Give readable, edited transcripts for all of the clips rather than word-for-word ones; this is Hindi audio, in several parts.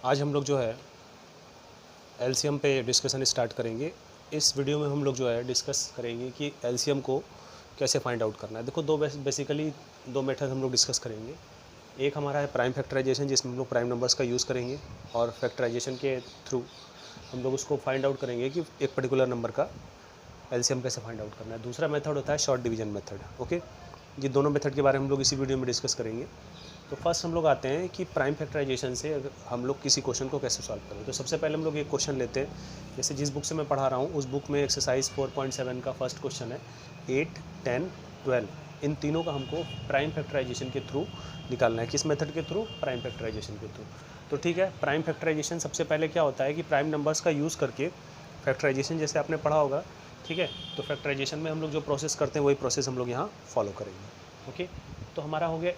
आज हम लोग जो है एलसीएम पे डिस्कशन स्टार्ट करेंगे। इस वीडियो में हम लोग जो है डिस्कस करेंगे कि एलसीएम को कैसे फाइंड आउट करना है। देखो बेसिकली दो मेथड हम लोग डिस्कस करेंगे। एक हमारा है प्राइम फैक्टराइजेशन, जिसमें हम लोग प्राइम नंबर्स का यूज़ करेंगे और फैक्टराइजेशन के थ्रू हम लोग उसको फाइंड आउट करेंगे कि एक पर्टिकुलर नंबर का एलसीएम कैसे फाइंड आउट करना है। दूसरा मेथड होता है शॉर्ट डिवीजन मेथड। ओके, ये दोनों मेथड के बारे में हम लोग इसी वीडियो में डिस्कस करेंगे। तो फर्स्ट हम लोग आते हैं कि प्राइम फैक्टराइजेशन से अगर हम लोग किसी क्वेश्चन को कैसे सॉल्व करें। तो सबसे पहले हम लोग एक क्वेश्चन लेते हैं। जैसे जिस बुक से मैं पढ़ा रहा हूँ उस बुक में एक्सरसाइज 4.7 का फर्स्ट क्वेश्चन है 8, 10, 12 इन तीनों का हमको प्राइम फैक्टराइजेशन के थ्रू निकालना है। किस मेथड के थ्रू? प्राइम फैक्टराइजेशन के थ्रू। तो ठीक है, प्राइम फैक्टराइजेशन सबसे पहले क्या होता है कि प्राइम नंबर्स का यूज़ करके फैक्टराइजेशन जैसे आपने पढ़ा होगा, ठीक है। तो फैक्टराइजेशन में हम लोग जो प्रोसेस करते हैं वही प्रोसेस हम लोग यहाँ फॉलो करेंगे। ओके, तो हमारा हो गया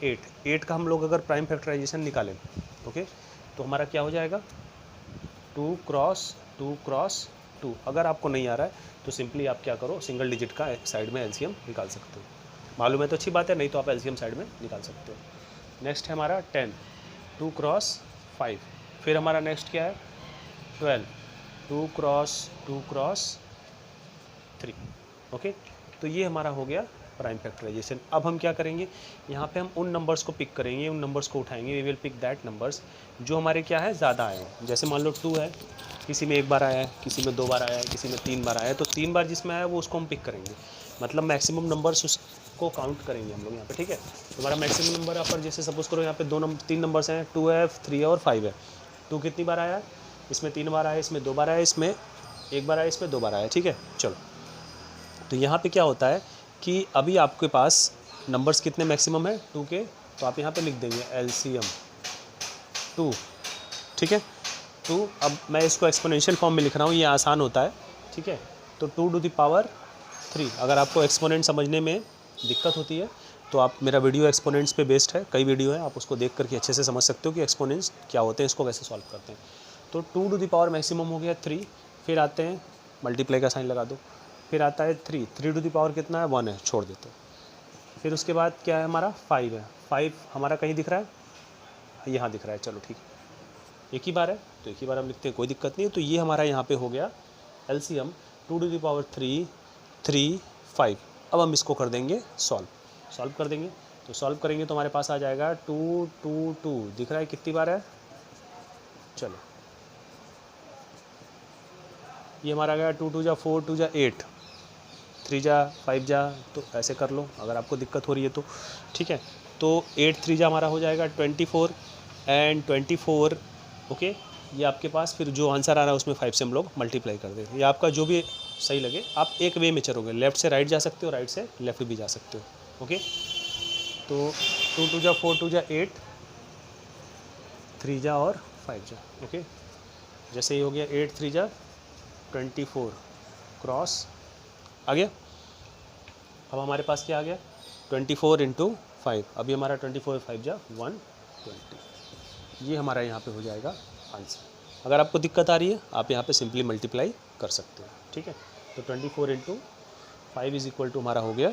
8 का हम लोग अगर प्राइम फैक्टराइजेशन निकालें, ओके, तो हमारा क्या हो जाएगा 2 क्रॉस 2 क्रॉस 2। अगर आपको नहीं आ रहा है तो सिंपली आप क्या करो, सिंगल डिजिट का साइड में एलसीएम निकाल सकते हो। मालूम है तो अच्छी बात है, नहीं तो आप एलसीएम साइड में निकाल सकते हो। नेक्स्ट है हमारा 10, 2 क्रॉस 5। फिर हमारा नेक्स्ट क्या है 12, 2 क्रॉस 3। ओके, तो ये हमारा हो गया प्राइम फैक्टराइजेशन। अब हम क्या करेंगे, यहाँ पे हम उन नंबर्स को पिक करेंगे, उन नंबर्स को उठाएंगे। We will pick that numbers जो हमारे क्या है ज़्यादा आए हैं। जैसे मान लो 2 है, किसी में एक बार आया है, किसी में 2 बार आया है, किसी में 3 बार आया है, तो 3 बार जिसमें आया है वो उसको हम पिक करेंगे। मतलब मैक्सिमम नंबर्स उसको काउंट करेंगे हम लोग यहाँ पे। ठीक है, तो हमारा मैक्सिमम नंबर यहाँ पर जैसे सपोज करो यहाँ पे 3 नंबर्स हैं, 2 है, 3 है और 5 है। 2 कितनी बार आया है? इसमें 3 बार आया, इसमें 2 बार आया, इसमें 1 बार आया, इसमें 2 बार आया। ठीक है, चलो। तो यहाँ पे क्या होता है कि अभी आपके पास नंबर्स कितने मैक्सिमम है 2 के, तो आप यहाँ पे लिख देंगे एलसीएम 2। ठीक है, 2। अब मैं इसको एक्सपोनेंशियल फॉर्म में लिख रहा हूँ, ये आसान होता है। ठीक है, तो 2 टू द पावर 3। अगर आपको एक्सपोनेंट समझने में दिक्कत होती है तो आप मेरा वीडियो एक्सपोनेंट्स पे बेस्ड है, कई वीडियो है, आप उसको देख करके अच्छे से समझ सकते हो कि एक्सपोनेंट्स क्या होते हैं, इसको कैसे सॉल्व करते हैं। तो 2 टू द पावर मैक्सिमम हो गया 3। फिर आते हैं मल्टीप्लाई का साइन लगा दो। फिर आता है 3 टू द पावर कितना है 1 है, छोड़ देते हैं। फिर उसके बाद क्या है हमारा 5 है। 5 हमारा कहीं दिख रहा है, यहाँ दिख रहा है। चलो ठीक है, एक ही बार है तो एक ही बार हम लिखते हैं, कोई दिक्कत नहीं है। तो ये हमारा यहाँ पे हो गया एलसीएम 2 टू द पावर 3, 3, 5। अब हम इसको कर देंगे सॉल्व कर देंगे। तो सॉल्व करेंगे तो हमारे पास आ जाएगा 2, 2, 2 दिख रहा है कितनी बार है। चलो ये हमारा आ गया 2 2 जा 4, 2 जा 8, 3 जा 5 जा, तो ऐसे कर लो अगर आपको दिक्कत हो रही है तो। ठीक है, तो 8 3 जा हमारा हो जाएगा 24 एंड 24। ओके, ये आपके पास फिर जो आंसर आ रहा है उसमें 5 से हम लोग मल्टीप्लाई कर देंगे। ये आपका जो भी सही लगे, आप एक वे में चलोगे, लेफ्ट से राइट जा सकते हो, राइट से लेफ्ट भी जा सकते हो। ओके, तो 2 2 जा 4, 2 जा 8, 3 जा और 5 जा। ओके, जैसे ही हो गया 8 3 जा 24 क्रॉस आ गया। अब हमारे पास क्या आ गया 24 इंटू 5। अभी हमारा 24 5 जा 120। ये हमारा यहाँ पे हो जाएगा आंसर। अगर आपको दिक्कत आ रही है आप यहाँ पे सिंपली मल्टीप्लाई कर सकते हो। ठीक है, तो 24 इंटू 5 इज इक्वल टू हमारा हो गया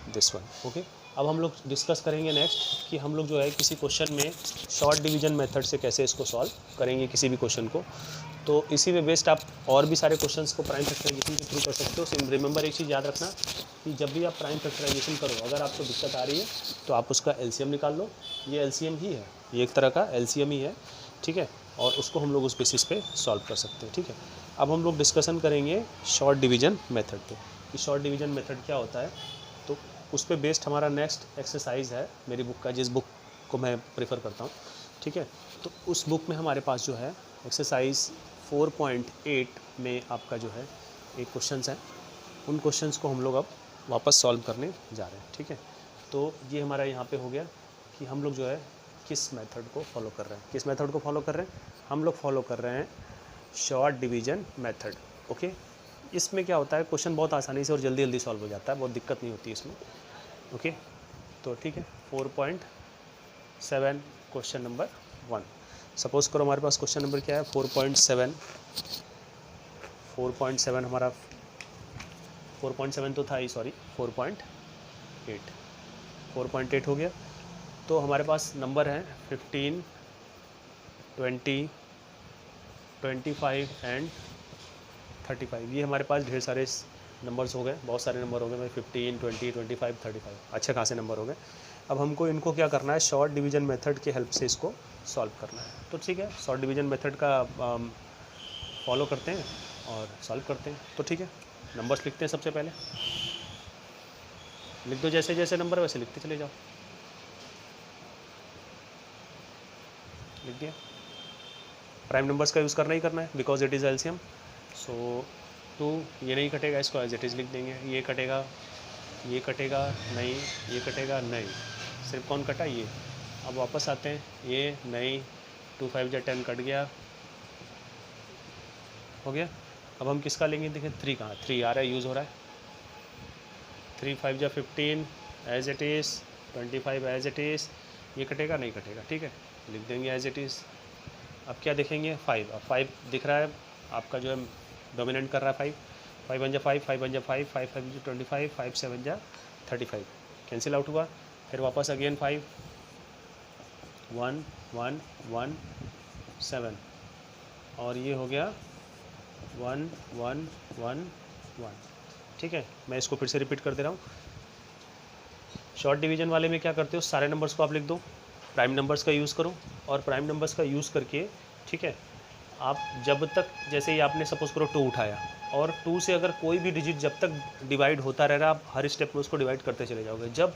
दिस वन। ओके, अब हम लोग डिस्कस करेंगे नेक्स्ट कि हम लोग जो है किसी क्वेश्चन में शॉर्ट डिवीजन मेथड से कैसे इसको सॉल्व करेंगे किसी भी क्वेश्चन को। तो इसी में बेस्ड आप और भी सारे क्वेश्चंस को प्राइम फैक्टराइजेशन के थ्रू कर सकते हो। सिर्फ रिमेंबर एक चीज़ याद रखना कि जब भी आप प्राइम फैक्टराइजेशन करो, अगर आपको दिक्कत आ रही है तो आप उसका एलसीएम निकाल लो। ये एलसीएम ही है, ये एक तरह का एलसीएम ही है। ठीक है, और उसको हम लोग उस बेसिस पे सॉल्व कर सकते हैं। ठीक है, अब हम लोग डिस्कशन करेंगे शॉर्ट डिवीजन मेथड पे कि शॉर्ट डिवीजन मेथड क्या होता है। तो उस पर बेस्ड हमारा नेक्स्ट एक्सरसाइज है मेरी बुक का, जिस बुक को मैं प्रेफर करता हूँ। ठीक है, तो उस बुक में हमारे पास जो है एक्सरसाइज 4.8 में आपका जो है एक क्वेश्चंस है, उन क्वेश्चंस को हम लोग अब वापस सॉल्व करने जा रहे हैं। ठीक है, तो ये हमारा यहाँ पे हो गया कि हम लोग जो है किस मेथड को फॉलो कर रहे हैं। किस मेथड को फॉलो कर रहे हैं? हम लोग फॉलो कर रहे हैं शॉर्ट डिवीजन मेथड। ओके, इसमें क्या होता है क्वेश्चन बहुत आसानी से और जल्दी जल्दी सॉल्व हो जाता है, बहुत दिक्कत नहीं होती इसमें। ओके, तो ठीक है 4.7 क्वेश्चन नंबर 1। सपोज़ करो हमारे पास क्वेश्चन नंबर क्या है 4.7। 4.7 हमारा 4.7 तो था ही, सॉरी 4.8। 4.8 हो गया। तो हमारे पास नंबर है 15, 20, 25 एंड 35। ये हमारे पास ढेर सारे नंबर्स हो गए, बहुत सारे नंबर हो गए भाई, 15, 20, 25, 35, अच्छे खासे नंबर हो गए। अब हमको इनको क्या करना है, शॉर्ट डिवीजन मेथड के हेल्प से इसको सॉल्व करना है। तो ठीक है, शॉर्ट डिवीजन मेथड का फॉलो करते हैं और सॉल्व करते हैं। तो ठीक है, नंबर्स लिखते हैं। सबसे पहले लिख दो, जैसे जैसे नंबर वैसे लिखते चले जाओ। लिख दिया। प्राइम नंबर्स का यूज़ करना ही करना है बिकॉज इट इज़ एलसीएम। सो 2 ये नहीं कटेगा, इसको एज इट इज़ लिख देंगे। ये कटेगा नहीं, ये कटेगा नहीं, सिर्फ कौन कटा, ये। अब वापस आते हैं, ये नहीं, 2 5 जा 10 कट गया, हो गया। अब हम किसका लेंगे, देखिए 3 कहाँ, 3 आ रहा है, यूज़ हो रहा है। 3 5 जा 15 as it is, 25 as it is, ये कटेगा नहीं कटेगा, ठीक है, लिख देंगे एज इट इज़। अब क्या देखेंगे, 5। अब 5 दिख रहा है आपका, जो है डोमिनेंट कर रहा है 5। 5 1 जा 5, 5 1 जा 5, 5 5 जा 25, 5 7 जा 35, कैंसिल आउट हुआ। फिर वापस अगेन 5 1 1 1 7, और ये हो गया 1 1 1 1, ठीक है। मैं इसको फिर से रिपीट कर दे रहा हूँ। शॉर्ट डिवीजन वाले में क्या करते हो, सारे नंबर्स को आप लिख दो, प्राइम नंबर्स का यूज़ करो, और प्राइम नंबर्स का यूज़ करके, ठीक है, आप जब तक, जैसे ही आपने सपोज़ करो 2 उठाया, और 2 से अगर कोई भी डिजिट जब तक डिवाइड होता रह रहा, आप हर स्टेप में उसको डिवाइड करते चले जाओगे। जब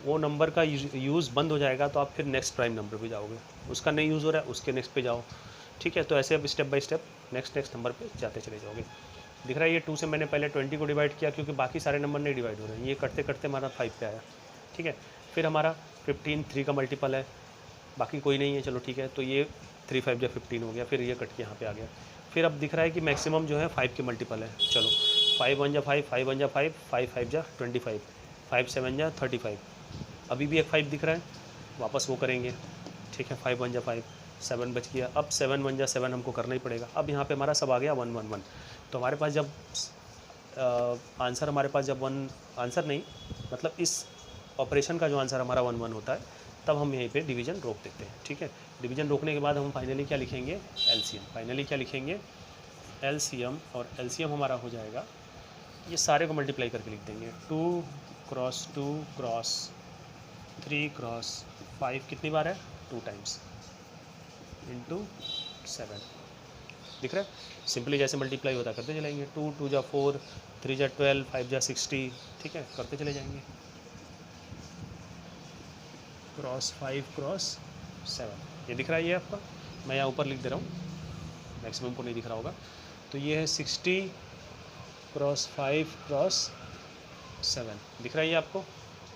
वो नंबर का यूज़ बंद हो जाएगा तो आप फिर नेक्स्ट प्राइम नंबर पे जाओगे, उसका नहीं यूज़ हो रहा है उसके नेक्स्ट पे जाओ, ठीक है। तो ऐसे अब step by step next number पे जाते चले जाओगे। दिख रहा है ये 2 से मैंने पहले 20 को डिवाइड किया, क्योंकि बाकी सारे नंबर नहीं डिवाइड हो रहे हैं। ये करते करते हमारा 5 पे आया, ठीक है। फिर हमारा 15 3 का मल्टीपल है, बाकी कोई नहीं है, चलो ठीक है। तो ये 3 5 जा 15 हो गया, फिर ये कट के यहाँ पे आ गया। फिर अब दिख रहा है कि मैक्सिमम जो है 5 के मल्टीपल है, चलो 5 1 जा 5, 5 1 जा 5, 5 5 जा 25, 5 7 जा 35। अभी भी एक 5 दिख रहा है, वापस वो करेंगे, ठीक है। 5 1 जा 5, 7 बच गया। अब 7 1 जा 7 हमको करना ही पड़ेगा। अब यहाँ पे हमारा सब आ गया 1 1 1। तो हमारे पास जब आंसर, हमारे पास जब 1 आंसर नहीं, मतलब इस ऑपरेशन का जो आंसर हमारा 1 1 होता है, तब हम यहीं पे डिवीज़न रोक देते हैं, ठीक है। डिवीज़न रोकने के बाद हम फाइनली क्या लिखेंगे, एलसीएम। फाइनली क्या लिखेंगे, एलसीएम, और एलसीएम हमारा हो जाएगा, ये सारे को मल्टीप्लाई करके लिख देंगे, 2 क्रॉस 2 क्रॉस 3 क्रॉस 5, कितनी बार है, 2 टाइम्स, इंटू 7। दिख रहा है, सिंपली जैसे मल्टीप्लाई होता करते चलेंगे। 2 2 जा 4, 3 जा 12, 5 जा 60, ठीक है, करते चले जाएंगे। क्रॉस 5 क्रॉस 7, ये दिख रहा है ये आपका, मैं यहाँ ऊपर लिख दे रहा हूँ, मैक्सिमम को नहीं दिख रहा होगा। तो ये है 60 क्रॉस 5 क्रॉस 7, दिख रहा है ये आपको।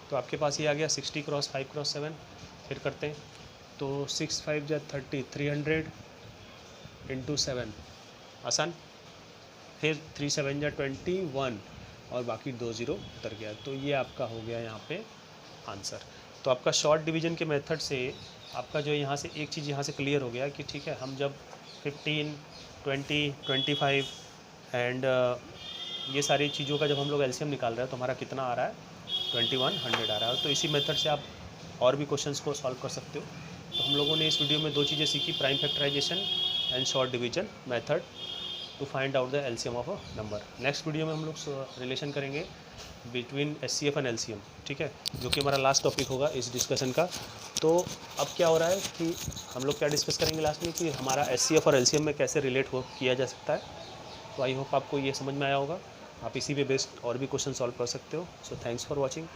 तो आपके पास ये आ गया 60 क्रॉस 5 क्रॉस 7। फिर करते हैं, तो 6 5 जा 30, 300 इंटू 7, आसान। फिर 3 7 जा 21, और बाकी 2 0 उतर गया। तो ये आपका हो गया यहाँ पे आंसर। तो आपका शॉर्ट डिवीजन के मेथड से आपका जो यहाँ से एक चीज़ यहाँ से क्लियर हो गया कि ठीक है, हम जब 15 20 25 एंड ये सारी चीज़ों का जब हम लोग एलसीएम निकाल रहे हैं तो हमारा कितना आ रहा है, 2100 आ रहा है। तो इसी मेथड से आप और भी क्वेश्चंस को सॉल्व कर सकते हो। तो हम लोगों ने इस वीडियो में 2 चीज़ें सीखी, prime factorization and short division method to find out the LCM of a number. Next video में हम लोग रिलेशन करेंगे बिटवीन एचसीएफ एंड एलसीएम, ठीक है, जो कि हमारा लास्ट टॉपिक होगा इस डिस्कशन का। तो अब क्या हो रहा है कि हम लोग क्या डिस्कस करेंगे लास्ट में, कि हमारा एचसीएफ और एलसीएम में कैसे रिलेट किया जा सकता है। तो आई होप आपको ये समझ में आया होगा। आप इसी पे बेस्ड और भी क्वेश्चन सॉल्व कर सकते हो। So thanks for watching.